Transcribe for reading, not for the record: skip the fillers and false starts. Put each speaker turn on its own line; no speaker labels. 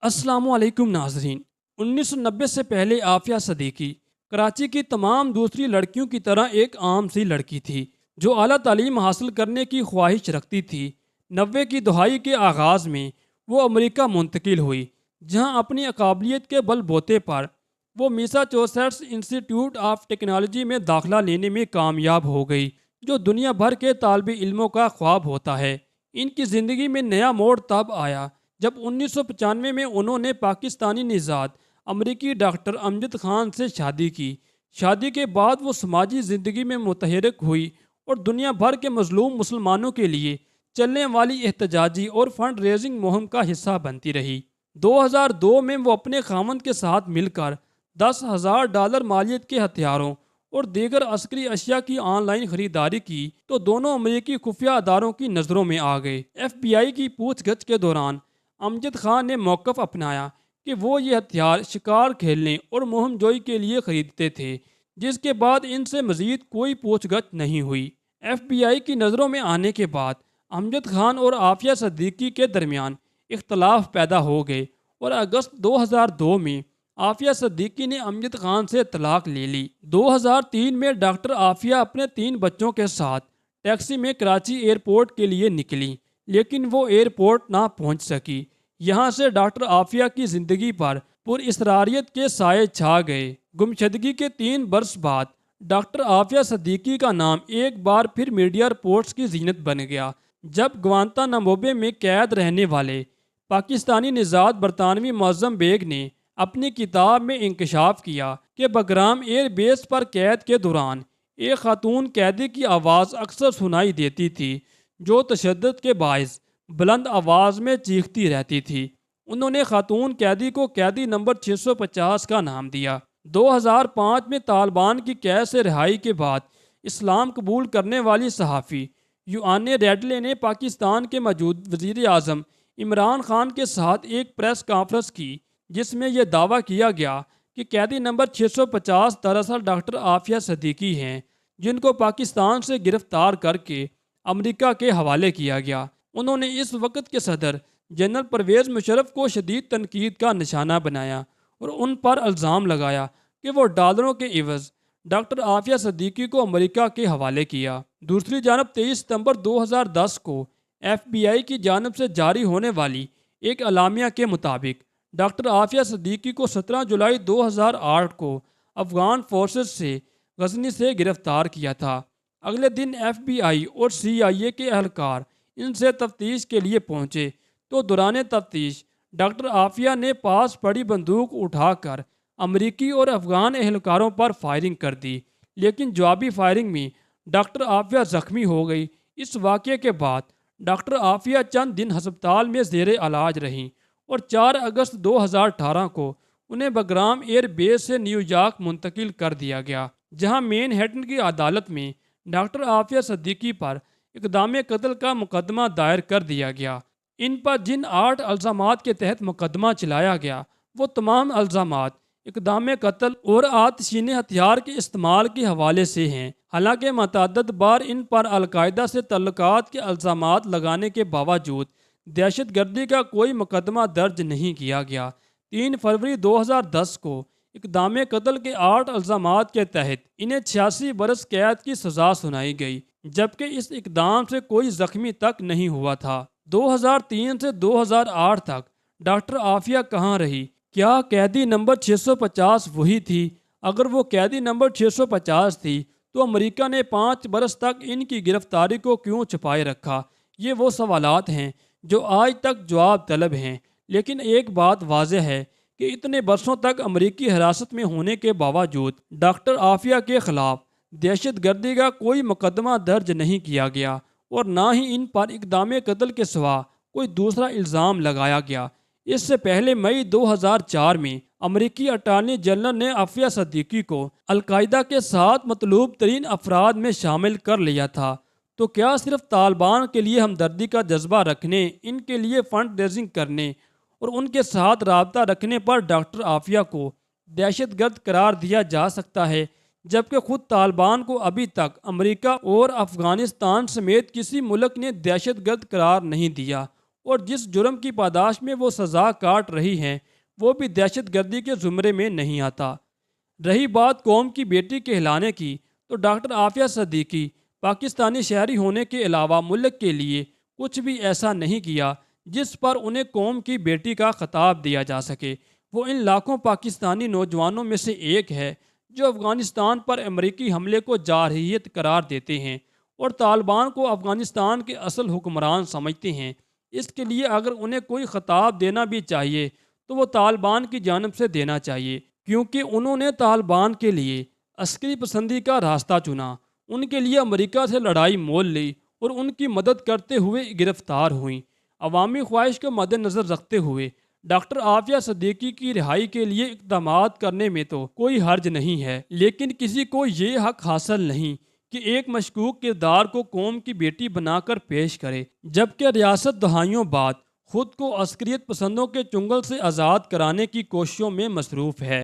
السلام علیکم ناظرین۔ 1990 سے پہلے عافیہ صدیقی کراچی کی تمام دوسری لڑکیوں کی طرح ایک عام سی لڑکی تھی جو اعلیٰ تعلیم حاصل کرنے کی خواہش رکھتی تھی۔ 90 کی دہائی کے آغاز میں وہ امریکہ منتقل ہوئی، جہاں اپنی قابلیت کے بل بوتے پر وہ میساچوسیٹس انسٹی ٹیوٹ آف ٹیکنالوجی میں داخلہ لینے میں کامیاب ہو گئی، جو دنیا بھر کے طالب علموں کا خواب ہوتا ہے۔ ان کی زندگی میں نیا موڑ تب آیا جب 1995 میں انہوں نے پاکستانی نژاد امریکی ڈاکٹر امجد خان سے شادی کی۔ شادی کے بعد وہ سماجی زندگی میں متحرک ہوئی اور دنیا بھر کے مظلوم مسلمانوں کے لیے چلنے والی احتجاجی اور فنڈ ریزنگ مہم کا حصہ بنتی رہی۔ 2002 میں وہ اپنے خاوند کے ساتھ مل کر $10,000 مالیت کے ہتھیاروں اور دیگر عسکری اشیاء کی آن لائن خریداری کی تو دونوں امریکی خفیہ اداروں کی نظروں میں آ گئے۔ FBI کی پوچھ گچھ کے دوران امجد خان نے موقف اپنایا کہ وہ یہ ہتھیار شکار کھیلنے اور مہم جوئی کے لیے خریدتے تھے، جس کے بعد ان سے مزید کوئی پوچھ گچھ نہیں ہوئی۔ FBI کی نظروں میں آنے کے بعد امجد خان اور عافیہ صدیقی کے درمیان اختلاف پیدا ہو گئے اور اگست 2002 میں عافیہ صدیقی نے امجد خان سے طلاق لے لی۔ 2003 میں ڈاکٹر عافیہ اپنے 3 بچوں کے ساتھ ٹیکسی میں کراچی ایئرپورٹ کے لیے نکلی، لیکن وہ ایئرپورٹ نہ پہنچ سکی۔ یہاں سے ڈاکٹر عافیہ کی زندگی پر پراسراریت کے سائے چھا گئے۔ گمشدگی کے 3 برس بعد ڈاکٹر عافیہ صدیقی کا نام ایک بار پھر میڈیا رپورٹس کی زینت بن گیا، جب گوانتاناموبے میں قید رہنے والے پاکستانی نژاد برطانوی معظم بیگ نے اپنی کتاب میں انکشاف کیا کہ بگرام ایئر بیس پر قید کے دوران ایک خاتون قیدی کی آواز اکثر سنائی دیتی تھی جو تشدد کے باعث بلند آواز میں چیختی رہتی تھی۔ انہوں نے خاتون قیدی کو قیدی نمبر 650 کا نام دیا۔ 2005 میں طالبان کی قید سے رہائی کے بعد اسلام قبول کرنے والی صحافی یوآنے ریڈلے نے پاکستان کے موجودہ وزیر اعظم عمران خان کے ساتھ ایک پریس کانفرنس کی، جس میں یہ دعویٰ کیا گیا کہ قیدی نمبر 650 دراصل ڈاکٹر عافیہ صدیقی ہیں، جن کو پاکستان سے گرفتار کر کے امریکہ کے حوالے کیا گیا۔ انہوں نے اس وقت کے صدر جنرل پرویز مشرف کو شدید تنقید کا نشانہ بنایا اور ان پر الزام لگایا کہ وہ ڈالروں کے عوض ڈاکٹر عافیہ صدیقی کو امریکہ کے حوالے کیا۔ دوسری جانب 23 ستمبر 2010 کو FBI کی جانب سے جاری ہونے والی ایک اعلامیہ کے مطابق ڈاکٹر عافیہ صدیقی کو 17 جولائی 2008 کو افغان فورسز سے غزنی سے گرفتار کیا تھا۔ اگلے دن FBI اور CIA کے اہلکار ان سے تفتیش کے لیے پہنچے تو دوران تفتیش ڈاکٹر عافیہ نے پاس پڑی بندوق اٹھا کر امریکی اور افغان اہلکاروں پر فائرنگ کر دی، لیکن جوابی فائرنگ میں ڈاکٹر عافیہ زخمی ہو گئی۔ اس واقعے کے بعد ڈاکٹر عافیہ چند دن ہسپتال میں زیر علاج رہیں اور 4 اگست 2018 کو انہیں بگرام ایئر بیس سے نیو یارک منتقل کر دیا گیا، جہاں مین ہیٹن کی عدالت میں ڈاکٹر عافیہ صدیقی پر اقدام قتل کا مقدمہ دائر کر دیا گیا۔ ان پر جن 8 الزامات کے تحت مقدمہ چلایا گیا وہ تمام الزامات اقدام قتل اور آتشین ہتھیار کے استعمال کے حوالے سے ہیں۔ حالانکہ متعدد بار ان پر القاعدہ سے تعلقات کے الزامات لگانے کے باوجود دہشت گردی کا کوئی مقدمہ درج نہیں کیا گیا۔ 3 فروری 2010 کو اقدام قتل کے 8 الزامات کے تحت انہیں 86 برس قید کی سزا سنائی گئی، جبکہ اس اقدام سے کوئی زخمی تک نہیں ہوا تھا۔ 2003 سے 2008 تک ڈاکٹر عافیہ کہاں رہی؟ کیا قیدی نمبر 650 وہی تھی؟ اگر وہ قیدی نمبر 650 تھی تو امریکہ نے 5 برس تک ان کی گرفتاری کو کیوں چھپائے رکھا؟ یہ وہ سوالات ہیں جو آج تک جواب طلب ہیں، لیکن ایک بات واضح ہے کہ اتنے برسوں تک امریکی حراست میں ہونے کے باوجود ڈاکٹر عافیہ کے خلاف دہشت گردی کا کوئی مقدمہ درج نہیں کیا گیا اور نہ ہی ان پر اقدام قتل کے سوا کوئی دوسرا الزام لگایا گیا۔ اس سے پہلے مئی 2004 میں امریکی اٹارنی جنرل نے عافیہ صدیقی کو القاعدہ کے 7 مطلوب ترین افراد میں شامل کر لیا تھا۔ تو کیا صرف طالبان کے لیے ہمدردی کا جذبہ رکھنے، ان کے لیے فنڈ ریزنگ کرنے اور ان کے ساتھ رابطہ رکھنے پر ڈاکٹر عافیہ کو دہشت گرد قرار دیا جا سکتا ہے، جبکہ خود طالبان کو ابھی تک امریکہ اور افغانستان سمیت کسی ملک نے دہشت گرد قرار نہیں دیا اور جس جرم کی پاداش میں وہ سزا کاٹ رہی ہیں وہ بھی دہشت گردی کے زمرے میں نہیں آتا۔ رہی بات قوم کی بیٹی کہلانے کی، تو ڈاکٹر عافیہ صدیقی پاکستانی شہری ہونے کے علاوہ ملک کے لیے کچھ بھی ایسا نہیں کیا جس پر انہیں قوم کی بیٹی کا خطاب دیا جا سکے۔ وہ ان لاکھوں پاکستانی نوجوانوں میں سے ایک ہے جو افغانستان پر امریکی حملے کو جارحیت قرار دیتے ہیں اور طالبان کو افغانستان کے اصل حکمران سمجھتے ہیں۔ اس کے لیے اگر انہیں کوئی خطاب دینا بھی چاہیے تو وہ طالبان کی جانب سے دینا چاہیے، کیونکہ انہوں نے طالبان کے لیے عسکری پسندی کا راستہ چنا، ان کے لیے امریکہ سے لڑائی مول لی اور ان کی مدد کرتے ہوئے گرفتار ہوئیں۔ عوامی خواہش کو مد نظر رکھتے ہوئے ڈاکٹر عافیہ صدیقی کی رہائی کے لیے اقدامات کرنے میں تو کوئی حرج نہیں ہے، لیکن کسی کو یہ حق حاصل نہیں کہ ایک مشکوک کردار کو قوم کی بیٹی بنا کر پیش کرے، جبکہ ریاست دہائیوں بعد خود کو عسکریت پسندوں کے چنگل سے آزاد کرانے کی کوششوں میں مصروف ہے۔